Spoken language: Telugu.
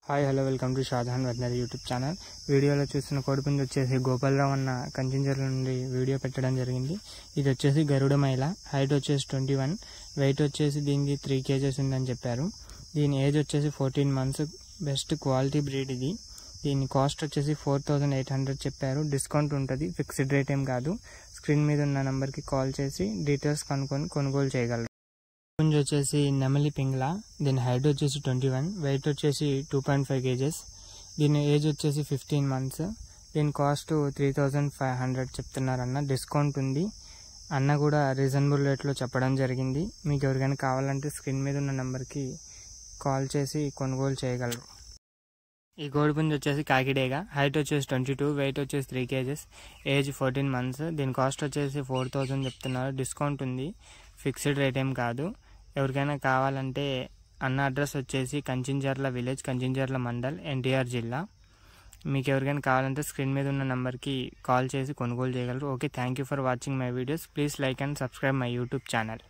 Hi hello welcome to Shahjahan veterinary YouTube channel. వీడియోలో చూస్తున్న కోడిపుంజు వచ్చేసి గోపాలరావు అన్న కంచింజర్ల నుండి వీడియో పెట్టడం జరిగింది. ఇది వచ్చేసి గరుడ మైల, హైట్ వచ్చేసి 21, వెయిట్ వచ్చేసి దీనికి 3 kgs ఉందని చెప్పారు. దీని ఏజ్ వచ్చేసి 14 months, బెస్ట్ క్వాలిటీ బ్రీడ్ ఇది. దీని కాస్ట్ వచ్చేసి 4800 చెప్పారు. డిస్కౌంట్ ఉంటుంది, ఫిక్స్డ్ రేట్ ఏం కాదు. స్క్రీన్ మీద ఉన్న నెంబర్కి కాల్ చేసి డీటెయిల్స్ కనుక్కొని కొనుగోలు చేయగలరు. పుంజు వచ్చేసి నెమలి పింగ్లా, దీని హైట్ వచ్చేసి 21, వెయిట్ వచ్చేసి 2.5 kgs. దీని ఏజ్ వచ్చేసి 15 months. దీని కాస్ట్ 3500 చెప్తున్నారన్న. డిస్కౌంట్ ఉంది. అన్న కూడా రీజనబుల్ రేట్లో చెప్పడం జరిగింది. మీకు ఎవరికైనా కావాలంటే స్క్రీన్ మీద ఉన్న నెంబర్కి కాల్ చేసి కొనుగోలు చేయగలరు. ఈ కోడిపుంజు వచ్చేసి కాకిడేగా, హైట్ వచ్చేసి 22, వెయిట్ వచ్చేసి 3 kgs, ఏజ్ 14 months. దీని కాస్ట్ వచ్చేసి 4000 చెప్తున్నారు. డిస్కౌంట్ ఉంది, ఫిక్స్డ్ రేట్ ఏం కాదు. ఎవరికైనా కావాలంటే అన్న అడ్రస్ వచ్చేసి కంచింజర్ల విలేజ్, కంచింజర్ల మండల్, ఎన్టీఆర్ జిల్లా. మీకు ఎవరికైనా కావాలంటే స్క్రీన్ మీద ఉన్న నెంబర్కి కాల్ చేసి కొనుగోలు చేయగలరు. Okay, thank you for watching my videos. Please like and subscribe my YouTube channel.